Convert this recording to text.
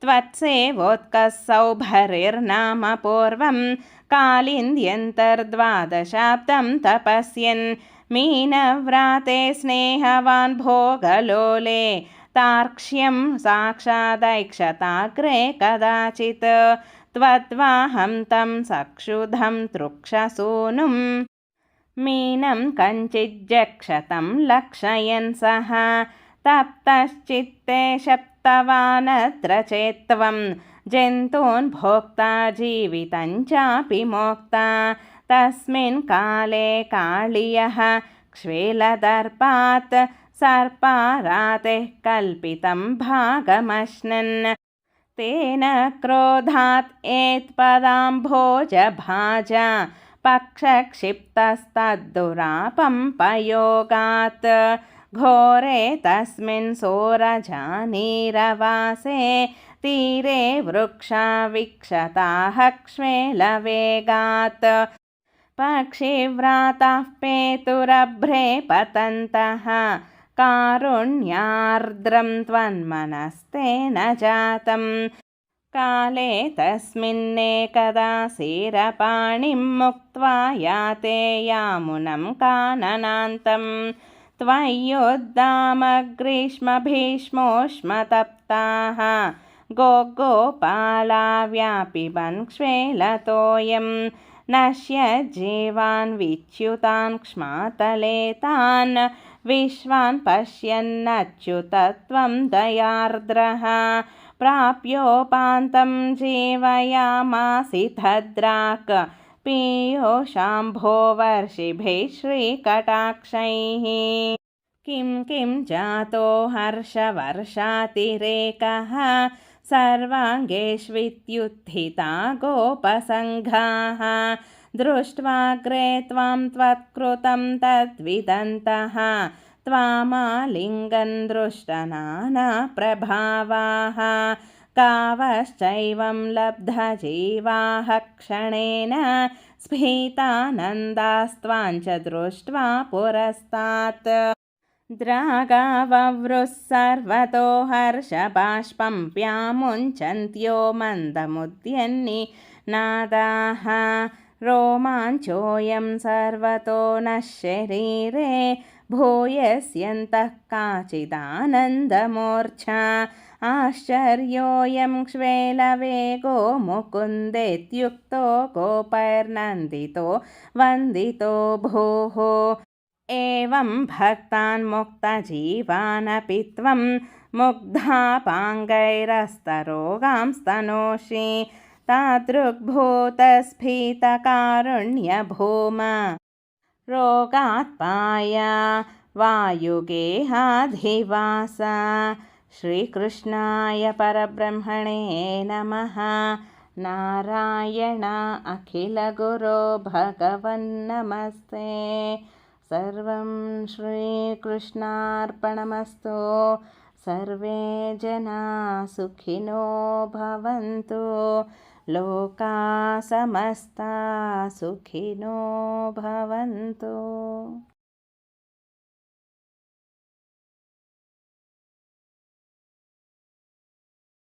त्वत्सेवोत्कः सौभरिर्नाम पूर्वं कालिन्द्यन्तर्द्वादशाब्दं तपस्यन् मीनव्राते स्नेहवान् भोगलोले तार्क्ष्यं साक्षादैक्षताग्रे कदाचित् त्वद्वाहं तं सक्षुधं तृक्षसूनुं मीनं कञ्चिज्जक्षतं लक्षयन् सः तप्तश्चित्ते शप्तवानत्र चेत्त्वं जन्तून् भोक्ता जीवितं चापि मोक्ता तस्मिन् काले काळियः क्ष्वेलदर्पात् सर्पारातेः कल्पितं भागमश्नन् तेन क्रोधात् एत्पदाम्भोजभाजा पक्षक्षिप्तस्तद्दुरापम्पयोगात् घोरे तस्मिन् सोरजानीरवासे तीरे वृक्षा विक्षताः क्ष्वेलवेगात् पक्षिव्राताः पेतुरभ्रे पतन्तः कारुण्यार्द्रं त्वन्मनस्तेन जातं काले तस्मिन्नेकदा शिरपाणिं मुक्त्वा याते यामुनं काननान्तं त्वय्युद्दामग्रीष्मभीष्मोष्मतप्ताः गोपाला व्यापिबन् क्ष्वेलतोयं नश्यज्जीवान् विच्युतान् क्ष्मातले तान् विश्वान् पश्यन्नच्युतत्वं दयार्द्रः प्राप्योपान्तं जीवयामासितद्राक् पीयूषाम्भोवर्षिभिः श्रीकटाक्षैः किं जातो हर्षवर्षातिरेकः सर्वाङ्गेष्वित्युत्थिता गोपसङ्घाः दृष्ट्वाग्रे त्वां त्वत्कृतं तद्विदन्तः त्वामालिङ्गन् दृष्टनानाप्रभावाः गावश्चैवं लब्धजीवाः क्षणेन स्फीतानन्दास्त्वाञ्च दृष्ट्वा पुरस्तात् द्रागाववृः सर्वतो हर्षबाष्पं व्यामुञ्चन्त्यो मन्दमुद्यन्निनादाः रोमाञ्चोऽयं सर्वतो नः शरीरे भूयस्यन्तः काचिदानन्दमूर्च्छा आश्चर्योऽयं क्ष्वेलवेगो मुकुन्देत्युक्तो गोपैर्नन्दितो वन्दितो भूः एवं भक्तान् मुक्तजीवानपि त्वं मुग्धापाङ्गैरस्तरोगां स्तनोषि तादृग्भूतस्फीतकारुण्यभूमा रोगात्पाया वायुगेहाधिवास श्रीकृष्णाय परब्रह्मणे नमः। नारायण अखिलगुरो भगवन्नमस्ते। सर्वं श्रीकृष्णार्पणमस्तु। सर्वे जना सुखिनो भवन्तु। लोका समस्ता सुखिनो भवन्तु।